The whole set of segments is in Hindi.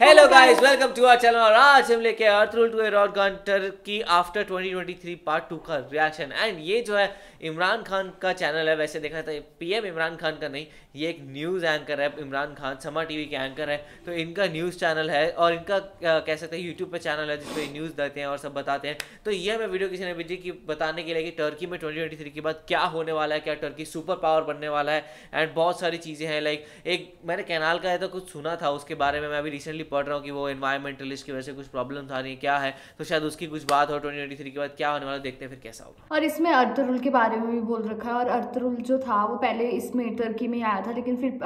Hello guys, welcome to our channel. और आज हम लेके Ertugrul to Erdogan Turkey after 2023 part 2 का रिएक्शन। एंड ये जो है इमरान खान का चैनल है। वैसे देखा था पीएम इमरान खान का नहीं, ये एक न्यूज़ एंकर है। इमरान खान समा टीवी के एंकर है, तो इनका न्यूज़ चैनल है और इनका कह सकते हैं यूट्यूब पे चैनल है जिसपे न्यूज़ देते हैं और सब बताते हैं। तो ये हमें वीडियो किसी ने भेजी कि बताने के लिए कि टर्की में 2023 के बाद क्या होने वाला है, क्या टर्की सुपर पावर बनने वाला है। एंड बहुत सारी चीज़ें हैं, लाइक एक मैंने कैनाल का है तो कुछ सुना था उसके बारे में। मैं अभी रिसेंटली पढ़ रहा हूँ कि वो एनवायरमेंटलिस्ट की वजह से कुछ प्रॉब्लम आ रही है, क्या है, तो शायद उसकी कुछ बात हो 2023 के बाद क्या होने वाला। देखते हैं फिर कैसा होगा। और इसमें अर्तुगरुल के बारे में भी बोल रखा है। और अर्तुगरुल जो था वो पहले इसमें टर्की में ही आया था, लेकिन फिर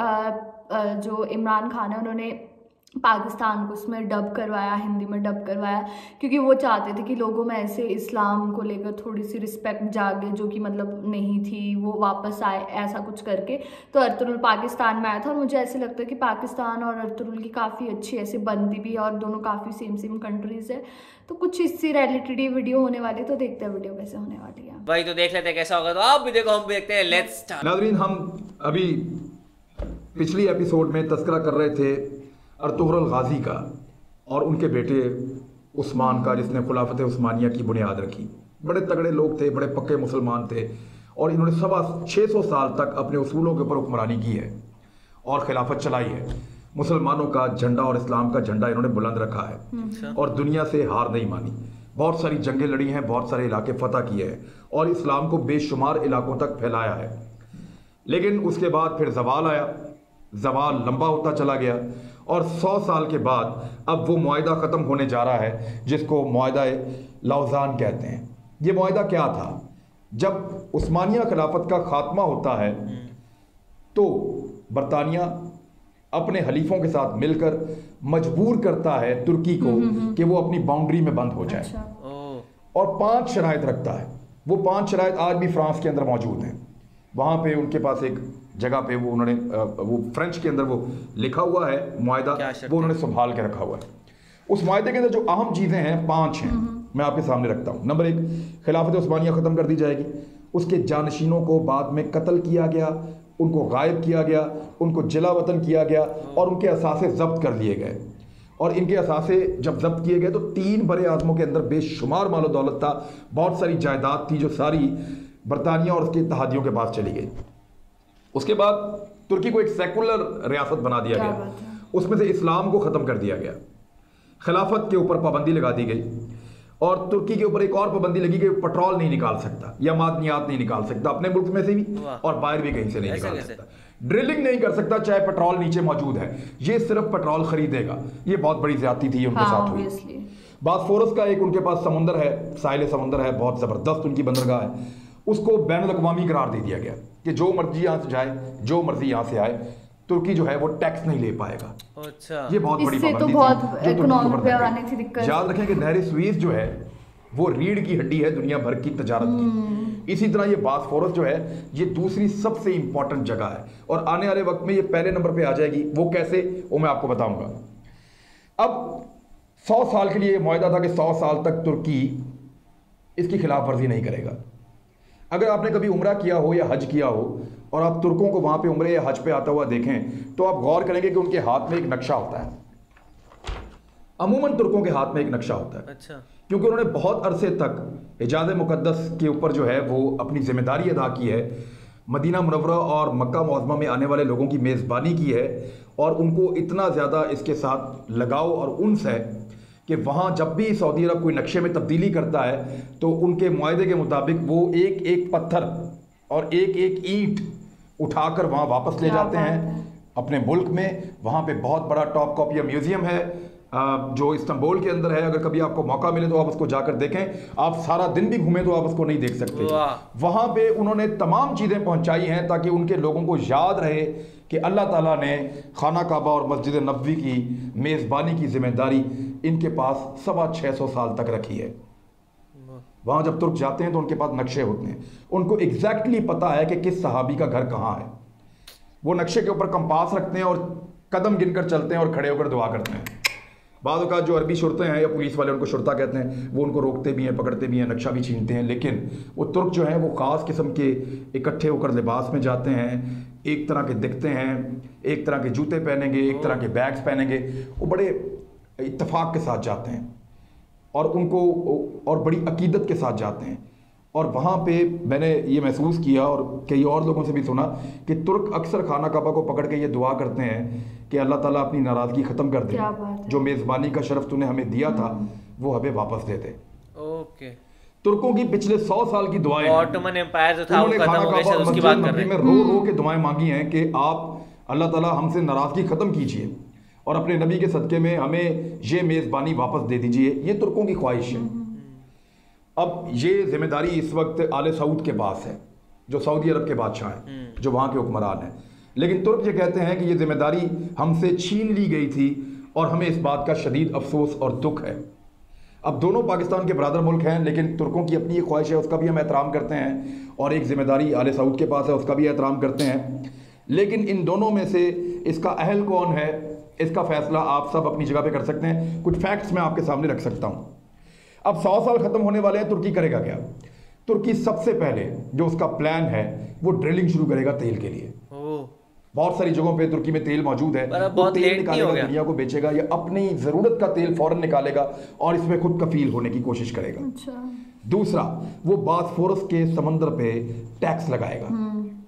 जो इमरान खान है उन्होंने पाकिस्तान को उसमें डब करवाया, हिंदी में डब करवाया, क्योंकि वो चाहते थे कि लोगों में ऐसे इस्लाम को लेकर थोड़ी सी रिस्पेक्ट जागे जो कि मतलब नहीं थी, वो वापस आए ऐसा कुछ करके। तो अर्तुगरुल पाकिस्तान में आया था और मुझे ऐसे लगता है कि पाकिस्तान और अर्तुगरुल की काफ़ी अच्छी ऐसे बनती भी है और दोनों काफ़ी सेम कंट्रीज है। तो कुछ इससे रिलेटेड ये वीडियो होने वाली है, तो देखते हैं वीडियो कैसे होने वाली है भाई। तो देख लेते हैं कैसा होगा, तो आप भी देखो, हम भी देखते हैं। Let's start. नाज़रीन, हम अभी पिछली एपिसोड में तस्करा कर रहे थे अर्तुगरुल गाजी का और उनके बेटे उस्मान का, जिसने खुलाफत उस्मानिया की बुनियाद रखी। बड़े तगड़े लोग थे, बड़े पक्के मुसलमान थे और इन्होंने 600 साल तक अपने उसूलों के ऊपर हुक्मरानी की है और खिलाफत चलाई है। मुसलमानों का झंडा और इस्लाम का झंडा इन्होंने बुलंद रखा है और दुनिया से हार नहीं मानी। बहुत सारी जंगें लड़ी हैं, बहुत सारे इलाके फतह किए हैं और इस्लाम को बेशुमार इलाकों तक फैलाया है। लेकिन उसके बाद फिर जवाल आया, जवाल लंबा होता चला गया और 100 साल के बाद अब वो मुआहिदा ख़त्म होने जा रहा है जिसको मुआहिदा लौज़ान कहते हैं। ये मुआहिदा क्या था? जब उस्मानिया खिलाफत का खात्मा होता है तो बरतानिया अपने हलीफों के साथ मिलकर मजबूर करता है तुर्की को कि वो अपनी बाउंड्री में बंद हो जाए। अच्छा। और 5 शराइत रखता है। वो 5 शराइत आज भी फ्रांस के अंदर मौजूद हैं। वहाँ पे उनके पास एक जगह पे वो उन्होंने वो फ्रेंच के अंदर वो लिखा हुआ है मुआहिदा, वो उन्होंने संभाल के रखा हुआ है। उस मुआहिदे के अंदर जो अहम चीज़ें हैं 5 हैं, मैं आपके सामने रखता हूँ। नंबर 1, खिलाफत उस्मानिया ख़त्म कर दी जाएगी। उसके जानशीनों को बाद में कत्ल किया गया, उनको गायब किया गया, उनको जिला वतन किया गया और उनके असासे जब्त कर लिए गए। और इनके असासे जब जब्त किए गए तो 3 बड़े आज़मों के अंदर बेशुमार मालो दौलत था, बहुत सारी जायदाद थी जो सारी बरतानिया और उसके इत्तेहादियों के पास चली गई। उसके बाद तुर्की को एक सेकुलर रियासत बना दिया गया, उसमें से इस्लाम को ख़त्म कर दिया गया, खिलाफत के ऊपर पाबंदी लगा दी गई और तुर्की के ऊपर एक और पाबंदी लगी कि पेट्रोल नहीं निकाल सकता या मादनियात नहीं निकाल सकता अपने मुल्क में से भी और बाहर भी कहीं से नहीं निकाल सकता। ड्रिलिंग नहीं कर सकता चाहे पेट्रोल नीचे मौजूद है, ये सिर्फ पेट्रोल खरीदेगा। ये बहुत बड़ी ज्यादती थी उनके साथ हुई। बास्फोरस का एक उनके पास समुंदर है, साहिल समुंदर है, बहुत ज़बरदस्त उनकी बंदरगाह है, उसको बैनुल अक़वामी करार दे दिया गया कि जो मर्जी यहाँ से जाए, जो मर्जी यहाँ से आए, तुर्की जो है वो टैक्स नहीं ले पाएगा। अच्छा, ये बहुत बड़ी पाबंदी तो बहुत इकोनॉमी पे आने की दिक्कत। याद रखें कि नहर स्वीज जो है वो रीढ़ की हड्डी है दुनिया भर की तजारत की। इसी तरह ये बास्फोरस जो है ये दूसरी सबसे इंपॉर्टेंट जगह है और आने वाले वक्त में ये पहले नंबर पे आ जाएगी। वो कैसे, वो मैं आपको बताऊंगा। अब 100 साल के लिए मुआहिदा था कि 100 साल तक तुर्की इसकी खिलाफ वर्जी नहीं करेगा। अगर आपने कभी उम्रा किया हो या हज किया हो और आप तुर्कों को वहाँ पे उम्रे या हज पे आता हुआ देखें तो आप गौर करेंगे कि उनके हाथ में एक नक्शा होता है। अमूमन तुर्कों के हाथ में एक नक्शा होता है। अच्छा। क्योंकि उन्होंने बहुत अरसे तक हिजाज़ मुक़द्दस के ऊपर जो है वो अपनी जिम्मेदारी अदा की है, मदीना मुनव्वरा और मक्का मुअज़्ज़मा में आने वाले लोगों की मेज़बानी की है और उनको इतना ज़्यादा इसके साथ लगाव और उन्स है कि वहाँ जब भी सऊदी अरब कोई नक्शे में तब्दीली करता है तो उनके मुआहिदे के मुताबिक वो एक एक पत्थर और एक एक ईंट उठाकर वहाँ वापस ले जाते हैं अपने मुल्क में। वहाँ पे बहुत बड़ा टॉप कॉपिया म्यूज़ियम है जो इस्तांबुल के अंदर है। अगर कभी आपको मौका मिले तो आप उसको जाकर देखें। आप सारा दिन भी घूमें तो आप उसको नहीं देख सकते। वहाँ पे उन्होंने तमाम चीज़ें पहुँचाई हैं ताकि उनके लोगों को याद रहे कि अल्लाह ताला ने खाना काबा और मस्जिद नबवी की मेज़बानी की जिम्मेदारी इनके पास 625 साल तक रखी है। वहाँ जब तुर्क जाते हैं तो उनके पास नक्शे होते हैं, उनको एग्जैक्टली पता है कि किस सहाबी का घर कहाँ है। वो नक्शे के ऊपर कंपास रखते हैं और कदम गिनकर चलते हैं और खड़े होकर दुआ करते हैं। बाद का जो अरबी शुरते हैं या पुलिस वाले उनको शुरता कहते हैं, वो उनको रोकते भी हैं, पकड़ते भी हैं, नक्शा भी छीनते हैं। लेकिन वो तुर्क जो हैं वो ख़ास किस्म के इकट्ठे होकर लिबास में जाते हैं, एक तरह के दिखते हैं, एक तरह के जूते पहनेंगे, एक तरह के बैग्स पहनेंगे। वो बड़े इत्तेफाक के साथ जाते हैं और उनको और बड़ी अकीदत के साथ जाते हैं। और वहाँ पे मैंने ये महसूस किया और कई और लोगों से भी सुना कि तुर्क अक्सर खाना काबा को पकड़ के ये दुआ करते हैं कि अल्लाह ताला अपनी नाराज़गी ख़त्म कर दे, जो मेज़बानी का शरफ तूने हमें दिया था वो हमें वापस दे दे। ओके। तुर्कों की पिछले 100 साल की दुआएं, ऑटोमन एम्पायर जो था वो खत्म हो गया, उसकी बात कर रहे हैं। में रो रो के दुआएं मांगी हैं कि आप अल्लाह ताला हमसे नाराज़गी ख़त्म कीजिए और अपने नबी के सदक़े में हमें ये मेज़बानी वापस दे दीजिए। ये तुर्कों की ख्वाहिश है। अब ये जिम्मेदारी इस वक्त आले सऊद के पास है, जो सऊदी अरब के बादशाह हैं, जो वहाँ के हुक्मरान हैं। लेकिन तुर्क ये कहते हैं कि ये जिम्मेदारी हमसे छीन ली गई थी और हमें इस बात का शदीद अफसोस और दुख है। अब दोनों पाकिस्तान के बरादर मुल्क हैं, लेकिन तुर्कों की अपनी एक ख्वाहिश है, उसका भी हम एहतराम करते हैं, और एक जिम्मेदारी आले सऊद के पास है, उसका भी एहतराम करते हैं। लेकिन इन दोनों में से इसका अहल कौन है, इसका फैसला आप सब अपनी जगह पे कर सकते हैं। कुछ फैक्ट्स मैं आपके सामने रख सकता हूँ। अब 100 साल ख़त्म होने वाले हैं, तुर्की करेगा क्या? तुर्की सबसे पहले जो उसका प्लान है वो ड्रिलिंग शुरू करेगा तेल के लिए। बहुत सारी जगहों पे तुर्की में तेल मौजूद है, वो तेल निकालेगा, दुनिया को बेचेगा, या अपनी ज़रूरत का तेल फ़ौरन निकालेगा और इसमें खुद कफील होने की कोशिश करेगा। अच्छा। दूसरा, वो बास्फोरस के समंदर पे टैक्स लगाएगा।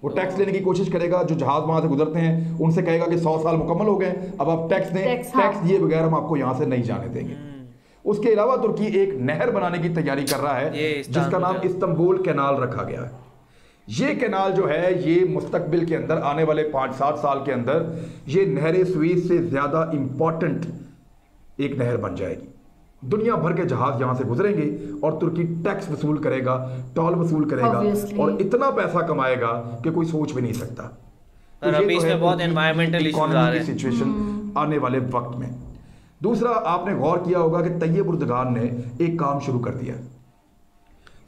वो टैक्स लेने की कोशिश करेगा, जो जहाज वहां से गुजरते हैं उनसे कहेगा कि 100 साल मुकम्मल हो गए, अब आप टैक्स दें, टैक्स दिए बगैर हम आपको यहाँ से नहीं जाने देंगे। उसके अलावा तुर्की एक नहर बनाने की तैयारी कर रहा है जिसका नाम इस्तांबुल कैनाल रखा गया है। ये कैनाल जो है ये मुस्तकबिल के अंदर आने वाले 5-7 साल के अंदर ये नहर स्वीज से ज़्यादा इम्पॉर्टेंट एक नहर बन जाएगी। दुनिया भर के जहाज यहाँ से गुजरेंगे और तुर्की टैक्स वसूल करेगा, टोल वसूल करेगा और इतना पैसा कमाएगा कि कोई सोच भी नहीं सकता। तो अभी इसमें बहुत एनवायरमेंटल इश्यूज आ रहे हैं सिचुएशन आने वाले वक्त में। दूसरा, आपने गौर किया होगा कि तैयब उर्दगान ने एक काम शुरू कर दिया।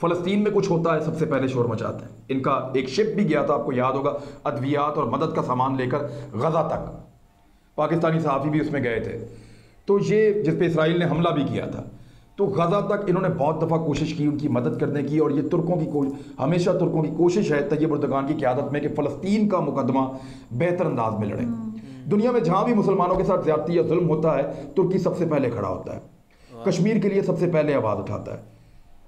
फ़लस्तीन में कुछ होता है, सबसे पहले शोर मचाते हैं। इनका एक शिप भी गया था, आपको याद होगा, अद्वियात और मदद का सामान लेकर गज़ा तक। पाकिस्तानी सहाफ़ी भी उसमें गए थे। तो ये जिस पे इसराइल ने हमला भी किया था, तो गज़ा तक इन्होंने बहुत दफ़ा कोशिश की उनकी मदद करने की। और ये तुर्कों की हमेशा तुर्कों की कोशिश है तैयब उर्दगान की क़यादत में कि फ़लस्तीन का मुकदमा बेहतर अंदाज में लड़े। दुनिया में जहाँ भी मुसलमानों के साथ ज़्यादती या जुल्म होता है, तुर्की सबसे पहले खड़ा होता है, कश्मीर के लिए सबसे पहले आवाज़ उठाता है।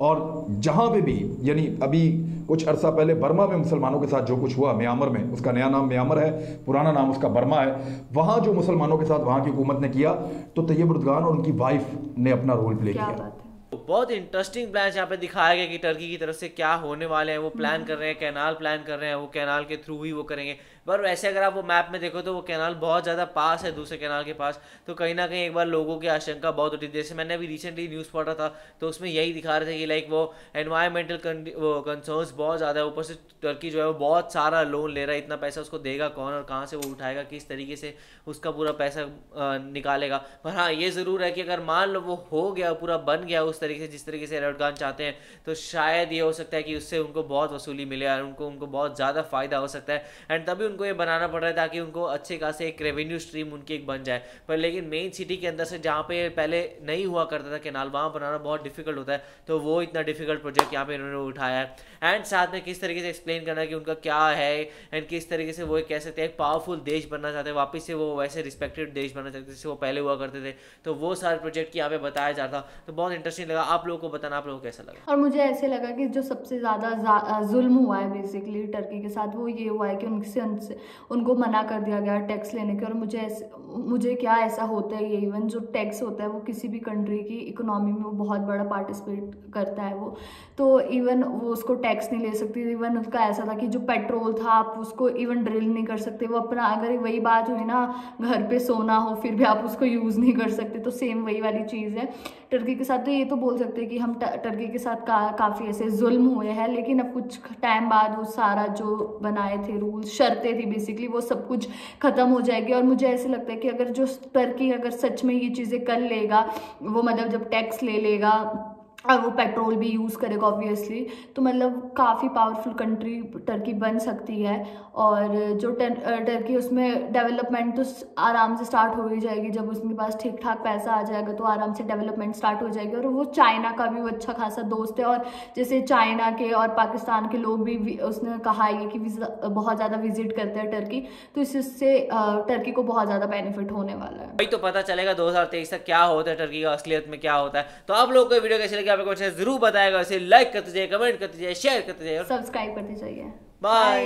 और जहाँ पे भी, यानी अभी कुछ अरसा पहले बर्मा में मुसलमानों के साथ जो कुछ हुआ, म्यांमार में, उसका नया नाम म्यांमार है, पुराना नाम उसका बर्मा है, वहाँ जो मुसलमानों के साथ वहाँ की हुकूमत ने किया, तो तैयब उर्दगान और उनकी वाइफ ने अपना रोल प्ले किया। बहुत इंटरेस्टिंग प्लान यहाँ पे दिखाया गया कि टर्की की तरफ से क्या होने वाले हैं। वो प्लान कर रहे हैं, कैनाल प्लान कर रहे हैं, वो कैनाल के थ्रू ही वो करेंगे। पर वैसे अगर आप वो मैप में देखो तो वो कैनाल बहुत ज़्यादा पास है दूसरे कैनाल के पास, तो कहीं ना कहीं एक बार लोगों की आशंका बहुत उठी। जैसे मैंने अभी रिसेंटली न्यूज़ पढ़ा था तो उसमें यही दिखा रहे थे कि लाइक वो एनवायरमेंटल कंसर्न्स बहुत ज़्यादा है। ऊपर से टर्की जो है वो बहुत सारा लोन ले रहा है, इतना पैसा उसको देगा कौन और कहाँ से वो उठाएगा, किस तरीके से उसका पूरा पैसा निकालेगा। पर हाँ, ये ज़रूर है कि अगर मान लो वो हो गया, पूरा बन गया उस तरीके से जिस तरीके से एर्डोगान चाहते हैं, तो शायद ये हो सकता है कि उससे उनको बहुत वसूली मिले और उनको बहुत ज़्यादा फ़ायदा हो सकता है। एंड तभी उनको ये बनाना पड़ रहा है ताकि उनको अच्छे खासे एक रेवेन्यू स्ट्रीम उनकी एक बन जाए। पर लेकिन मेन सिटी के अंदर से जहाँ पे पहले नहीं हुआ करता था कैनाल, वहाँ बनाना बहुत डिफिकल्ट होता है, तो वो इतना डिफिकल्ट प्रोजेक्ट यहाँ पे इन्होंने उठाया है। एंड साथ में किस तरीके से एक्सप्लेन करना है कि उनका क्या है एंड किस तरीके से वो कह सकते हैं एक पावरफुल देश बनना चाहते हैं, वापस से वो वैसे रिस्पेक्टेड देश बनना चाहते हैं जैसे वो पहले हुआ करते थे। तो वो सारे प्रोजेक्ट यहाँ पे बताया जाता, तो बहुत इंटरेस्टिंग लगा। आप लोगों को बताना, आप लोगों को कैसा लगा? और मुझे ऐसे लगा कि जो सबसे ज़्यादा जुल्म हुआ है बेसिकली टर्की के साथ, वो ये हुआ है कि उनको मना कर दिया गया टैक्स लेने के। और मुझे क्या ऐसा होता है, ये इवन जो टैक्स होता है वो किसी भी कंट्री की इकोनॉमी में वो बहुत बड़ा पार्टिसिपेट करता है वो, तो इवन वो उसको टैक्स नहीं ले सकती। इवन उसका ऐसा था कि जो पेट्रोल था आप उसको इवन ड्रिल नहीं कर सकते, वो अपना, अगर वही बात हुई ना घर पे सोना हो फिर भी आप उसको यूज़ नहीं कर सकते, तो सेम वही वाली चीज़ है टर्की के साथ। तो ये तो बोल सकते हैं कि हम टर्की के साथ काफ़ी ऐसे जुल्म हुए हैं, लेकिन अब कुछ टाइम बाद वो सारा जो बनाए थे रूल्स, शर्तें थी बेसिकली, वो सब कुछ ख़त्म हो जाएगी। और मुझे ऐसे लगता है कि अगर जो टर्की अगर सच में ये चीज़ें कर लेगा, वो मतलब जब टैक्स ले लेगा और वो पेट्रोल भी यूज़ करेगा ऑब्वियसली। तो मतलब काफ़ी पावरफुल कंट्री टर्की बन सकती है। और जो टर्की उसमें डेवलपमेंट तो आराम से स्टार्ट हो ही जाएगी, जब उसके पास ठीक ठाक पैसा आ जाएगा तो आराम से डेवलपमेंट स्टार्ट हो जाएगी। और वो चाइना का भी वो अच्छा खासा दोस्त है, और जैसे चाइना के और पाकिस्तान के लोग भी उसने कहा है कि बहुत ज़्यादा विजिट करते हैं टर्की, तो इससे टर्की को बहुत ज़्यादा बेनिफिट होने वाला है। भाई तो पता चलेगा 2023 तक क्या होता है, टर्की का असलियत में क्या होता है। तो आप लोगों को वीडियो कैसी लगी आपको जरूर बताएगा, इसे लाइक करते जाइए, कमेंट करते जाइए, शेयर करते जाइए, सब्सक्राइब करते जाइए। बाय।